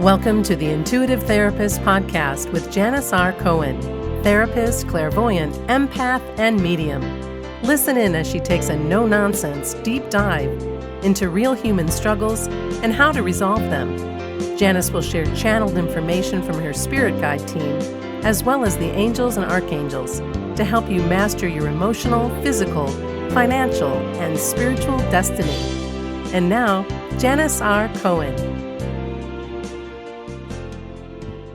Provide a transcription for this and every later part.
Welcome to the Intuitive Therapist Podcast with Janis Cohen, therapist, clairvoyant, empath, and medium. Listen in as she takes a no-nonsense deep dive into real human struggles and how to resolve them. Janis will share channeled information from her spirit guide team, as well as the angels and archangels, to help you master your emotional, physical, financial, and spiritual destiny. And now, Janis R. Cohen.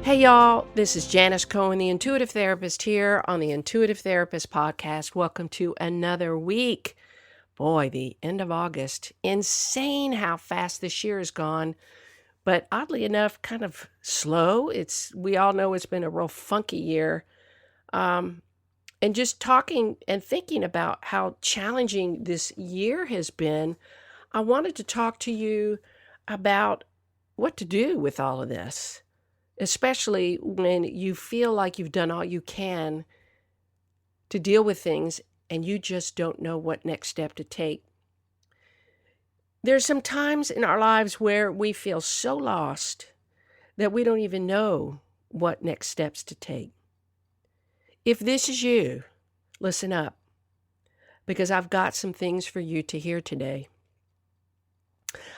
Hey y'all, this is Janis Cohen, the Intuitive Therapist here on the Intuitive Therapist Podcast. Welcome to another week. Boy, the end of August. Insane how fast this year has gone, but oddly enough, kind of slow. We all know it's been a real funky year. And just talking and thinking about how challenging this year has been, I wanted to talk to you about what to do with all of this. Especially when you feel like you've done all you can to deal with things and you just don't know what next step to take. There's some times in our lives where we feel so lost that we don't even know what next steps to take. If this is you, listen up, because I've got some things for you to hear today.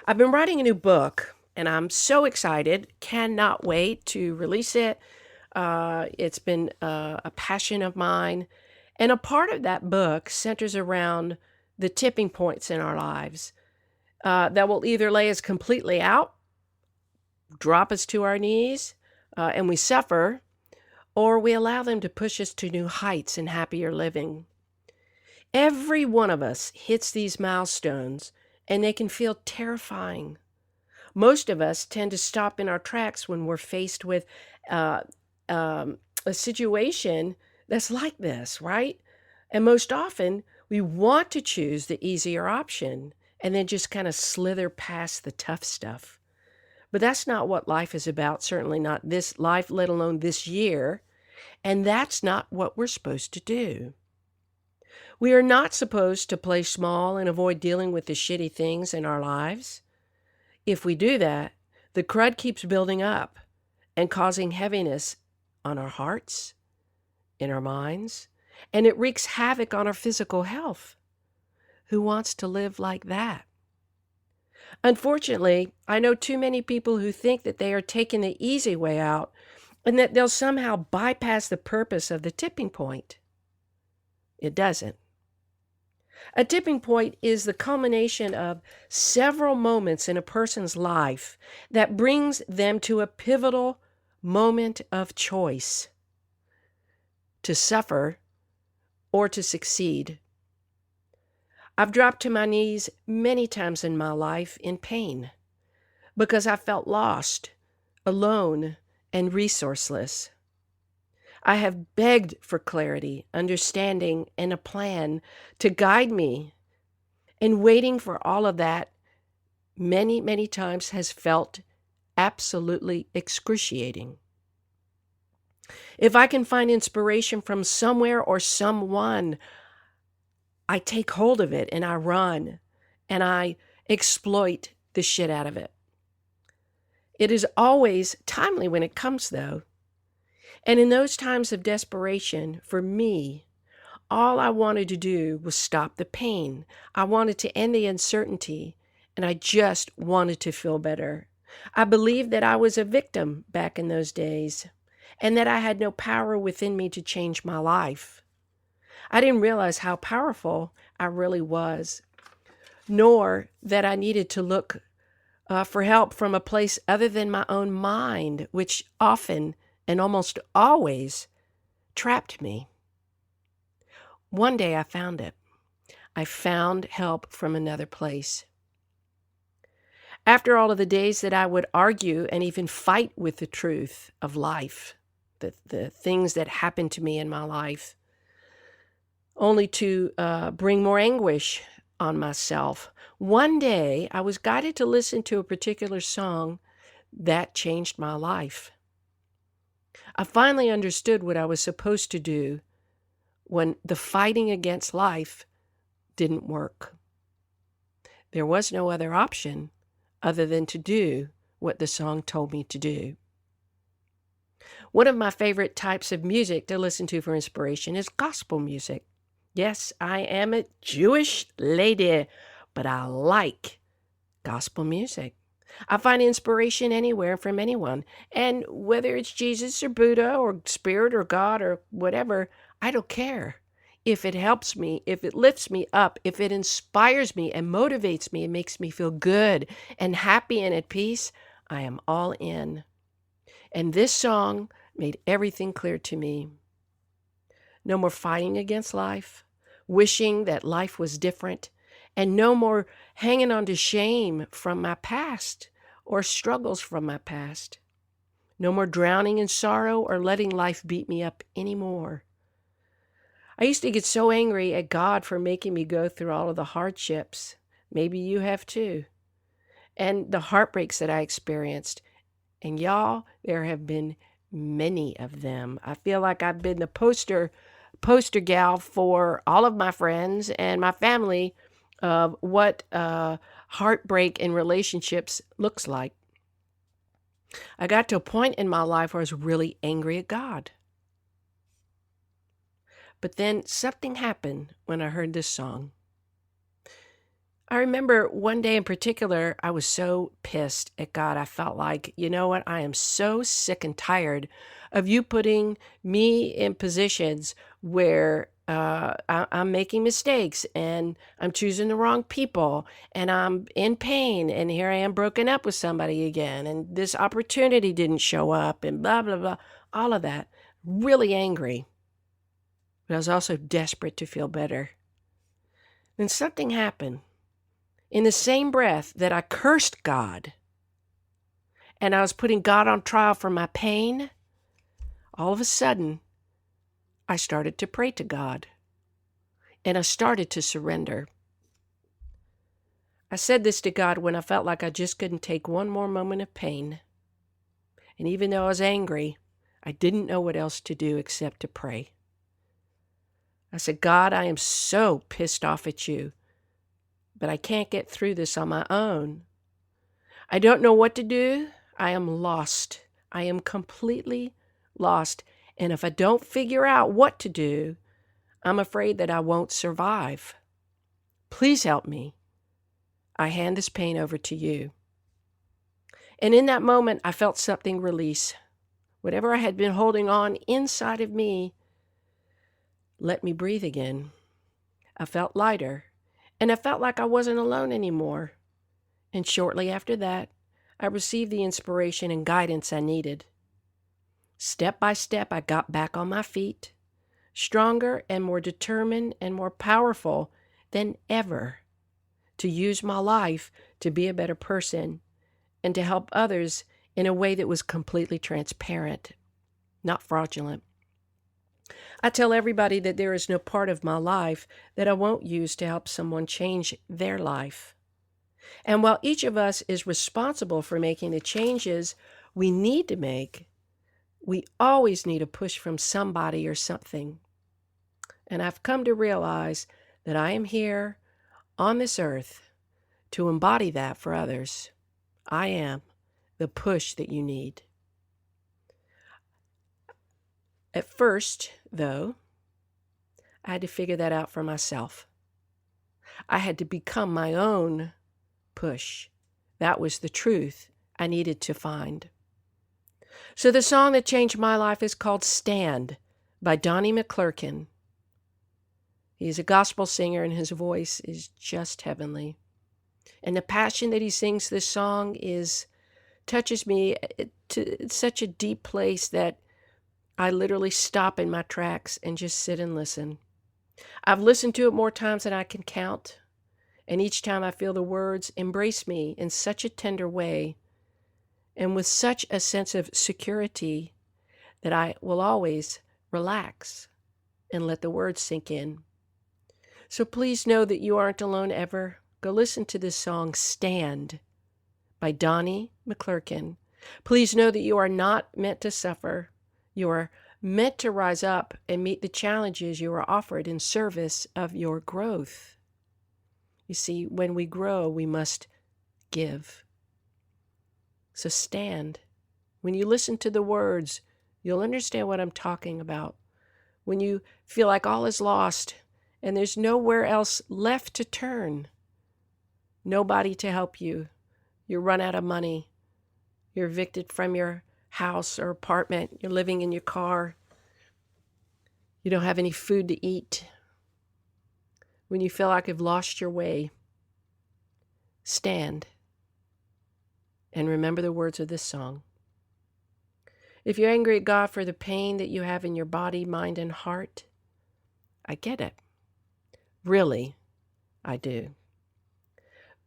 I've been writing a new book, and I'm so excited, cannot wait to release it. It's been a passion of mine. And a part of that book centers around the tipping points in our lives that will either lay us completely out, drop us to our knees, and we suffer, or we allow them to push us to new heights and happier living. Every one of us hits these milestones, and they can feel terrifying. Most of us tend to stop in our tracks when we're faced with a situation that's like this, right? And most often, we want to choose the easier option and then just kind of slither past the tough stuff. But that's not what life is about, certainly not this life, let alone this year. And that's not what we're supposed to do. We are not supposed to play small and avoid dealing with the shitty things in our lives. If we do that, the crud keeps building up and causing heaviness on our hearts, in our minds, and it wreaks havoc on our physical health. Who wants to live like that? Unfortunately, I know too many people who think that they are taking the easy way out and that they'll somehow bypass the purpose of the tipping point. It doesn't. A tipping point is the culmination of several moments in a person's life that brings them to a pivotal moment of choice: to suffer or to succeed. I've dropped to my knees many times in my life in pain because I felt lost, alone, and resourceless. I have begged for clarity, understanding, and a plan to guide me. And waiting for all of that many, many times has felt absolutely excruciating. If I can find inspiration from somewhere or someone, I take hold of it and I run and I exploit the shit out of it. It is always timely when it comes, though. And in those times of desperation, for me, all I wanted to do was stop the pain. I wanted to end the uncertainty, and I just wanted to feel better. I believed that I was a victim back in those days, and that I had no power within me to change my life. I didn't realize how powerful I really was, nor that I needed to look for help from a place other than my own mind, which often and almost always trapped me. One day I found it. I found help from another place. After all of the days that I would argue and even fight with the truth of life, the things that happened to me in my life, only to bring more anguish on myself, one day I was guided to listen to a particular song that changed my life. I finally understood what I was supposed to do when the fighting against life didn't work. There was no other option other than to do what the song told me to do. One of my favorite types of music to listen to for inspiration is gospel music. Yes, I am a Jewish lady, but I like gospel music. I find inspiration anywhere from anyone. And whether it's Jesus or Buddha or Spirit or God or whatever, I don't care. If it helps me, if it lifts me up, if it inspires me and motivates me and makes me feel good and happy and at peace, I am all in. And this song made everything clear to me. No more fighting against life, wishing that life was different, and no more hanging on to shame from my past or struggles from my past. No more drowning in sorrow or letting life beat me up anymore. I used to get so angry at God for making me go through all of the hardships. Maybe you have too. And the heartbreaks that I experienced. And y'all, there have been many of them. I feel like I've been the poster gal for all of my friends and my family of what heartbreak in relationships looks like. I got to a point in my life where I was really angry at God. But then something happened when I heard this song. I remember one day in particular, I was so pissed at God. I felt like, you know what? I am so sick and tired of you putting me in positions where I'm making mistakes and I'm choosing the wrong people and I'm in pain and here I am broken up with somebody again and this opportunity didn't show up and blah, blah, blah. All of that. Really angry. But I was also desperate to feel better. Then something happened. In the same breath that I cursed God and I was putting God on trial for my pain, all of a sudden, I started to pray to God and I started to surrender. I said this to God when I felt like I just couldn't take one more moment of pain. And even though I was angry, I didn't know what else to do except to pray. I said, God, I am so pissed off at you, but I can't get through this on my own. I don't know what to do. I am lost. I am completely lost. And if I don't figure out what to do, I'm afraid that I won't survive. Please help me. I hand this pain over to you. And in that moment, I felt something release. Whatever I had been holding on inside of me, let me breathe again. I felt lighter, and I felt like I wasn't alone anymore. And shortly after that, I received the inspiration and guidance I needed. Step by step, I got back on my feet, stronger and more determined and more powerful than ever to use my life to be a better person and to help others in a way that was completely transparent, not fraudulent. I tell everybody that there is no part of my life that I won't use to help someone change their life. And while each of us is responsible for making the changes we need to make, we always need a push from somebody or something. And I've come to realize that I am here on this earth to embody that for others. I am the push that you need. At first, though, I had to figure that out for myself. I had to become my own push. That was the truth I needed to find. So the song that changed my life is called Stand by Donnie McClurkin. He's a gospel singer and his voice is just heavenly. And the passion that he sings this song touches me to such a deep place that I literally stop in my tracks and just sit and listen. I've listened to it more times than I can count. And each time I feel the words embrace me in such a tender way and with such a sense of security that I will always relax and let the words sink in. So please know that you aren't alone ever. Go listen to this song, Stand, by Donnie McClurkin. Please know that you are not meant to suffer. You are meant to rise up and meet the challenges you are offered in service of your growth. You see, when we grow, we must give. So stand. When you listen to the words, you'll understand what I'm talking about. When you feel like all is lost and there's nowhere else left to turn, nobody to help you, you run out of money, you're evicted from your house or apartment, you're living in your car, you don't have any food to eat, when you feel like you've lost your way, stand and remember the words of this song. If you're angry at God for the pain that you have in your body, mind, and heart, I get it. Really, I do.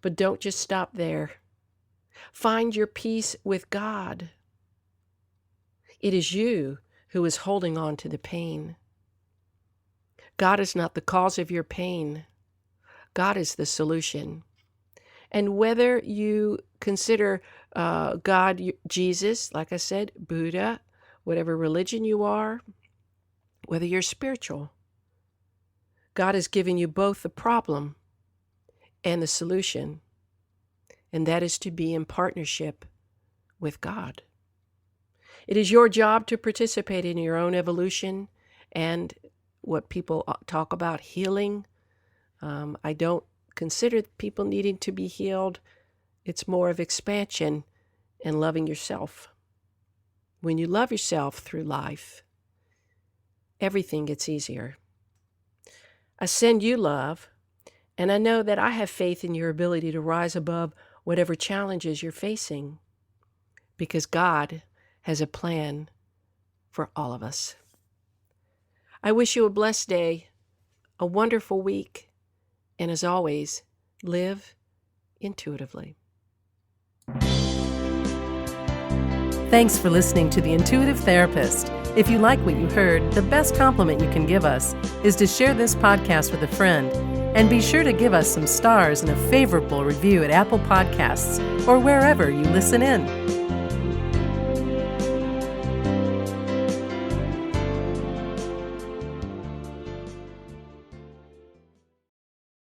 But don't just stop there. Find your peace with God. It is you who is holding on to the pain. God is not the cause of your pain. God is the solution. And whether you consider God, Jesus, like I said, Buddha, whatever religion you are, whether you're spiritual, God has given you both the problem and the solution, and that is to be in partnership with God. It is your job to participate in your own evolution and what people talk about healing. I don't consider people needing to be healed. It's more of expansion and loving yourself. When you love yourself through life, everything gets easier. I send you love, and I know that I have faith in your ability to rise above whatever challenges you're facing, because God has a plan for all of us. I wish you a blessed day, a wonderful week, and as always, live intuitively. Thanks for listening to The Intuitive Therapist. If you like what you heard, the best compliment you can give us is to share this podcast with a friend. And be sure to give us some stars and a favorable review at Apple Podcasts or wherever you listen in.